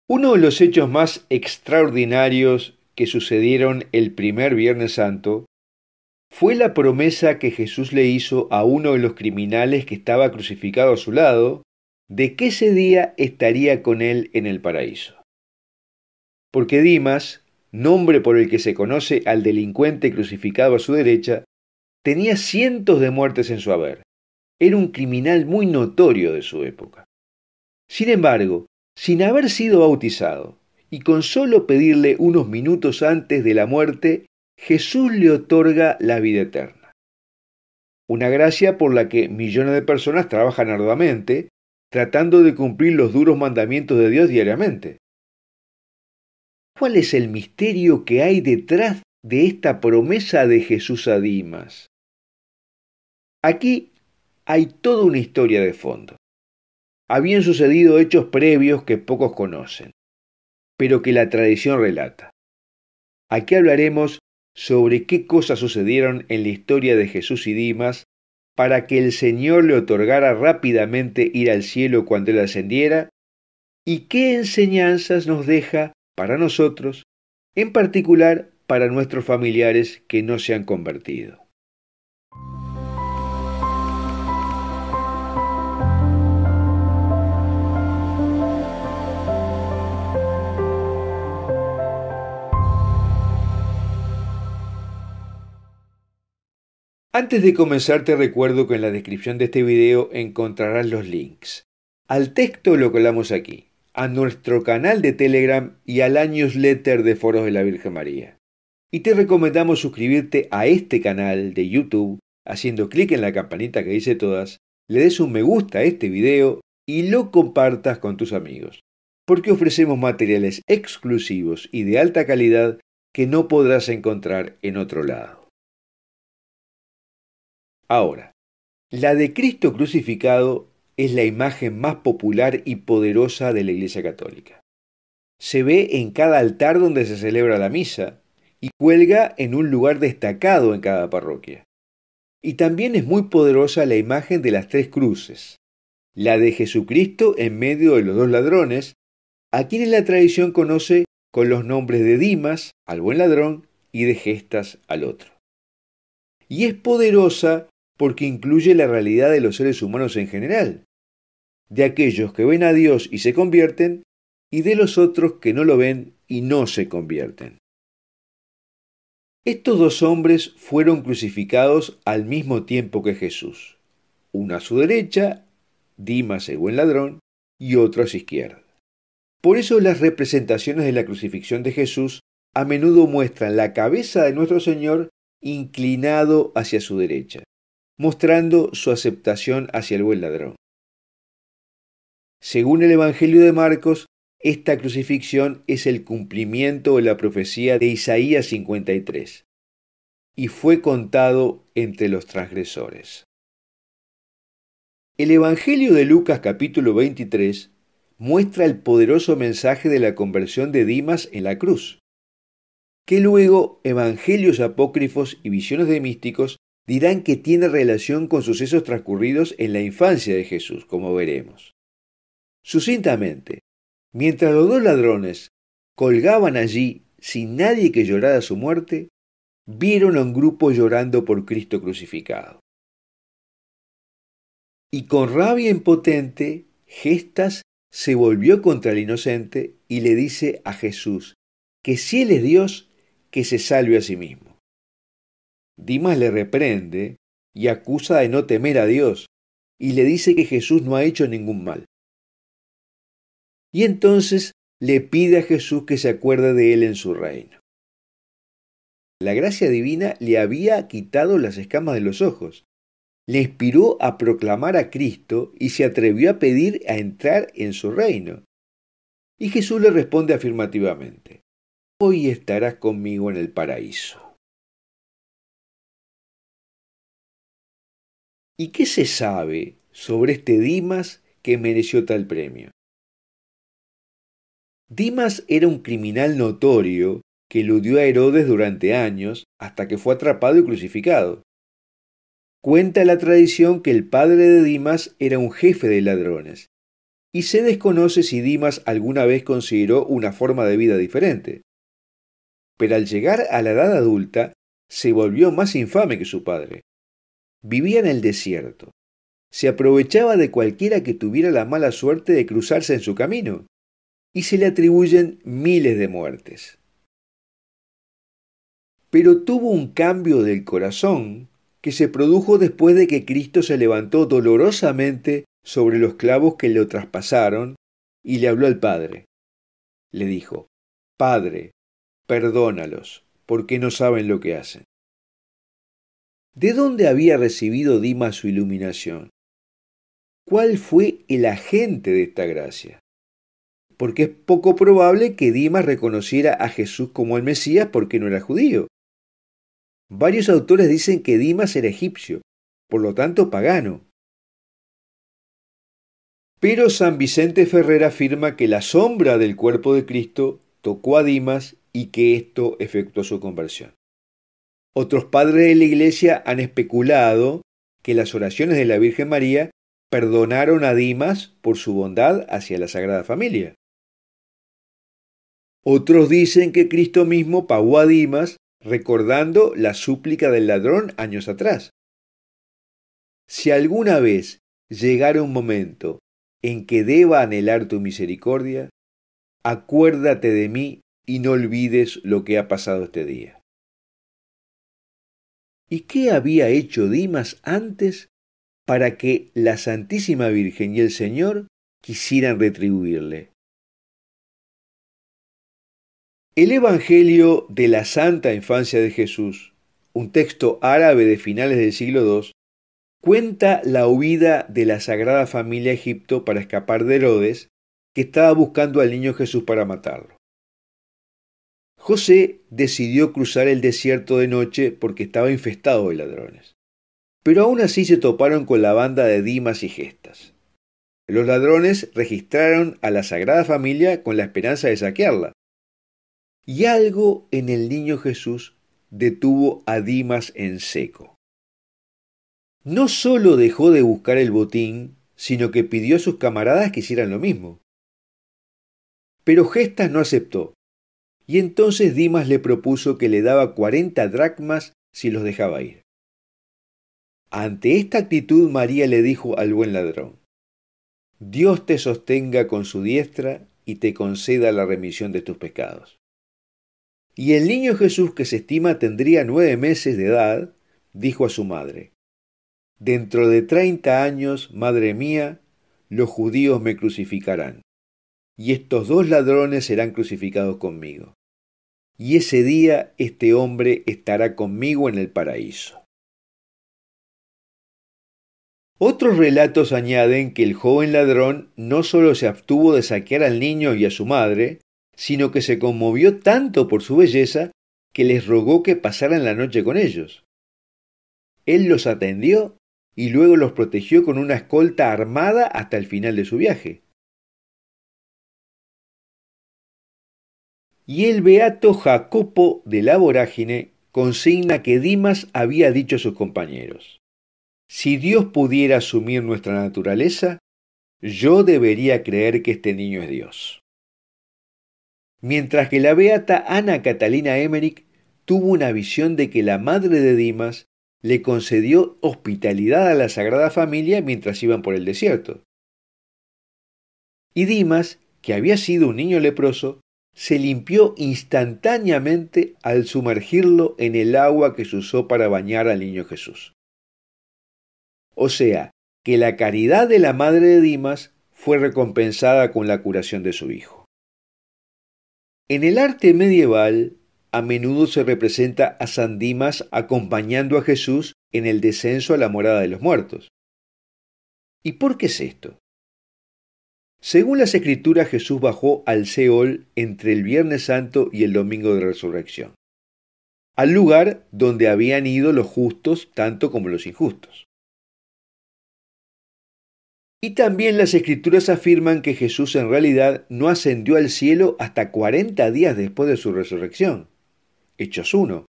Uno de los hechos más extraordinarios que sucedieron el primer Viernes Santo fue la promesa que Jesús le hizo a uno de los criminales que estaba crucificado a su lado, de que ese día estaría con él en el paraíso. Porque Dimas, nombre por el que se conoce al delincuente crucificado a su derecha, tenía cientos de muertes en su haber. Era un criminal muy notorio de su época. Sin embargo, sin haber sido bautizado y con solo pedirle unos minutos antes de la muerte, Jesús le otorga la vida eterna. Una gracia por la que millones de personas trabajan arduamente, tratando de cumplir los duros mandamientos de Dios diariamente. ¿Cuál es el misterio que hay detrás de esta promesa de Jesús a Dimas? Aquí hay toda una historia de fondo. Habían sucedido hechos previos que pocos conocen, pero que la tradición relata. Aquí hablaremos sobre qué cosas sucedieron en la historia de Jesús y Dimas para que el Señor le otorgara rápidamente ir al cielo cuando Él ascendiera, y qué enseñanzas nos deja para nosotros, en particular para nuestros familiares que no se han convertido. Antes de comenzar te recuerdo que en la descripción de este video encontrarás los links al texto lo colamos aquí, a nuestro canal de Telegram y a la newsletter de Foros de la Virgen María. Y te recomendamos suscribirte a este canal de YouTube haciendo clic en la campanita que dice todas, le des un me gusta a este video y lo compartas con tus amigos, porque ofrecemos materiales exclusivos y de alta calidad que no podrás encontrar en otro lado. Ahora, la de Cristo crucificado es la imagen más popular y poderosa de la Iglesia Católica. Se ve en cada altar donde se celebra la misa y cuelga en un lugar destacado en cada parroquia. Y también es muy poderosa la imagen de las tres cruces, la de Jesucristo en medio de los dos ladrones, a quienes la tradición conoce con los nombres de Dimas, al buen ladrón, y de Gestas, al otro. Y es poderosa porque incluye la realidad de los seres humanos en general, de aquellos que ven a Dios y se convierten, y de los otros que no lo ven y no se convierten. Estos dos hombres fueron crucificados al mismo tiempo que Jesús, uno a su derecha, Dimas el buen ladrón, y otro a su izquierda. Por eso las representaciones de la crucifixión de Jesús a menudo muestran la cabeza de nuestro Señor inclinado hacia su derecha, mostrando su aceptación hacia el buen ladrón. Según el Evangelio de Marcos, esta crucifixión es el cumplimiento de la profecía de Isaías 53, y fue contado entre los transgresores. El Evangelio de Lucas capítulo 23 muestra el poderoso mensaje de la conversión de Dimas en la cruz, que luego evangelios apócrifos y visiones de místicos dirán que tiene relación con sucesos transcurridos en la infancia de Jesús, como veremos. Sucintamente, mientras los dos ladrones colgaban allí sin nadie que llorara su muerte, vieron a un grupo llorando por Cristo crucificado. Y con rabia impotente, Gestas se volvió contra el inocente y le dice a Jesús que si Él es Dios, que se salve a sí mismo. Dimas le reprende y acusa de no temer a Dios y le dice que Jesús no ha hecho ningún mal. Y entonces le pide a Jesús que se acuerde de él en su reino. La gracia divina le había quitado las escamas de los ojos, le inspiró a proclamar a Cristo y se atrevió a pedir a entrar en su reino. Y Jesús le responde afirmativamente: hoy estarás conmigo en el paraíso. ¿Y qué se sabe sobre este Dimas que mereció tal premio? Dimas era un criminal notorio que eludió a Herodes durante años hasta que fue atrapado y crucificado. Cuenta la tradición que el padre de Dimas era un jefe de ladrones y se desconoce si Dimas alguna vez consideró una forma de vida diferente. Pero al llegar a la edad adulta, se volvió más infame que su padre. Vivía en el desierto. Se aprovechaba de cualquiera que tuviera la mala suerte de cruzarse en su camino, y se le atribuyen miles de muertes. Pero tuvo un cambio del corazón que se produjo después de que Cristo se levantó dolorosamente sobre los clavos que lo traspasaron y le habló al Padre. Le dijo: Padre, perdónalos, porque no saben lo que hacen. ¿De dónde había recibido Dimas su iluminación? ¿Cuál fue el agente de esta gracia? Porque es poco probable que Dimas reconociera a Jesús como el Mesías porque no era judío. Varios autores dicen que Dimas era egipcio, por lo tanto pagano. Pero San Vicente Ferrer afirma que la sombra del cuerpo de Cristo tocó a Dimas y que esto efectuó su conversión. Otros padres de la Iglesia han especulado que las oraciones de la Virgen María perdonaron a Dimas por su bondad hacia la Sagrada Familia. Otros dicen que Cristo mismo pagó a Dimas recordando la súplica del ladrón años atrás. Si alguna vez llegara un momento en que deba anhelar tu misericordia, acuérdate de mí y no olvides lo que ha pasado este día. ¿Y qué había hecho Dimas antes para que la Santísima Virgen y el Señor quisieran retribuirle? El Evangelio de la Santa Infancia de Jesús, un texto árabe de finales del siglo II, cuenta la huida de la Sagrada Familia a Egipto para escapar de Herodes, que estaba buscando al niño Jesús para matarlo. José decidió cruzar el desierto de noche porque estaba infestado de ladrones. Pero aún así se toparon con la banda de Dimas y Gestas. Los ladrones registraron a la Sagrada Familia con la esperanza de saquearla. Y algo en el niño Jesús detuvo a Dimas en seco. No solo dejó de buscar el botín, sino que pidió a sus camaradas que hicieran lo mismo. Pero Gestas no aceptó, y entonces Dimas le propuso que le daba 40 dracmas si los dejaba ir. Ante esta actitud, María le dijo al buen ladrón: Dios te sostenga con su diestra y te conceda la remisión de tus pecados. Y el niño Jesús, que se estima tendría 9 meses de edad, dijo a su madre: Dentro de 30 años, madre mía, los judíos me crucificarán, y estos 2 ladrones serán crucificados conmigo. Y ese día este hombre estará conmigo en el paraíso. Otros relatos añaden que el joven ladrón no solo se abstuvo de saquear al niño y a su madre, sino que se conmovió tanto por su belleza que les rogó que pasaran la noche con ellos. Él los atendió y luego los protegió con una escolta armada hasta el final de su viaje. Y el beato Jacopo de la Vorágine consigna que Dimas había dicho a sus compañeros: Si Dios pudiera asumir nuestra naturaleza, yo debería creer que este niño es Dios. Mientras que la beata Ana Catalina Emmerich tuvo una visión de que la madre de Dimas le concedió hospitalidad a la Sagrada Familia mientras iban por el desierto. Y Dimas, que había sido un niño leproso, se limpió instantáneamente al sumergirlo en el agua que se usó para bañar al niño Jesús. O sea, que la caridad de la madre de Dimas fue recompensada con la curación de su hijo. En el arte medieval, a menudo se representa a San Dimas acompañando a Jesús en el descenso a la morada de los muertos. ¿Y por qué es esto? Según las Escrituras, Jesús bajó al Seol entre el Viernes Santo y el Domingo de Resurrección, al lugar donde habían ido los justos tanto como los injustos. Y también las Escrituras afirman que Jesús en realidad no ascendió al cielo hasta 40 días después de su resurrección. Hechos 1.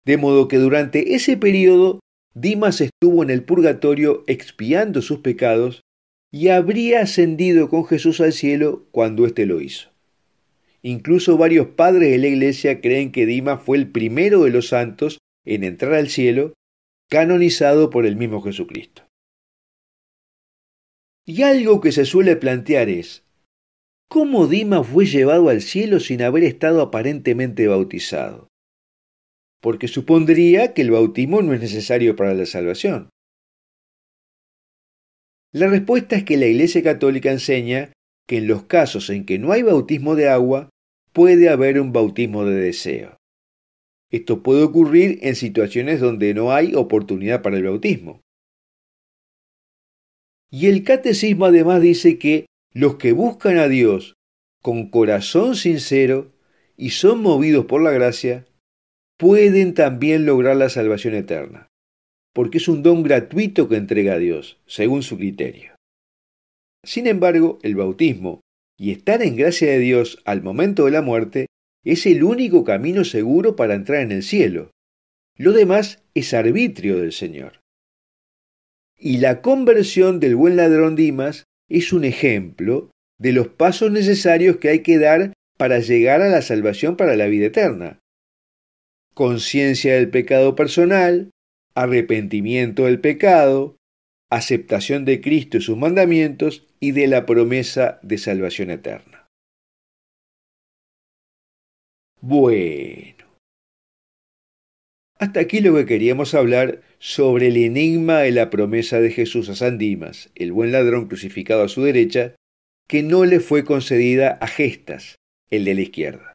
De modo que durante ese periodo, Dimas estuvo en el purgatorio expiando sus pecados y habría ascendido con Jesús al cielo cuando éste lo hizo. Incluso varios padres de la Iglesia creen que Dimas fue el primero de los santos en entrar al cielo, canonizado por el mismo Jesucristo. Y algo que se suele plantear es, ¿cómo Dimas fue llevado al cielo sin haber estado aparentemente bautizado? Porque supondría que el bautismo no es necesario para la salvación. La respuesta es que la Iglesia Católica enseña que en los casos en que no hay bautismo de agua, puede haber un bautismo de deseo. Esto puede ocurrir en situaciones donde no hay oportunidad para el bautismo. Y el catecismo además dice que los que buscan a Dios con corazón sincero y son movidos por la gracia, pueden también lograr la salvación eterna, porque es un don gratuito que entrega a Dios, según su criterio. Sin embargo, el bautismo y estar en gracia de Dios al momento de la muerte es el único camino seguro para entrar en el cielo. Lo demás es arbitrio del Señor. Y la conversión del buen ladrón Dimas es un ejemplo de los pasos necesarios que hay que dar para llegar a la salvación para la vida eterna. Conciencia del pecado personal, arrepentimiento del pecado, aceptación de Cristo y sus mandamientos y de la promesa de salvación eterna. Bueno, hasta aquí lo que queríamos hablar sobre el enigma de la promesa de Jesús a San Dimas, el buen ladrón crucificado a su derecha, que no le fue concedida a Gestas, el de la izquierda.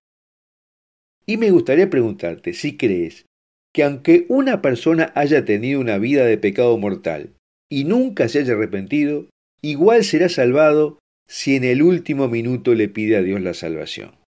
Y me gustaría preguntarte si crees que aunque una persona haya tenido una vida de pecado mortal y nunca se haya arrepentido, igual será salvado si en el último minuto le pide a Dios la salvación.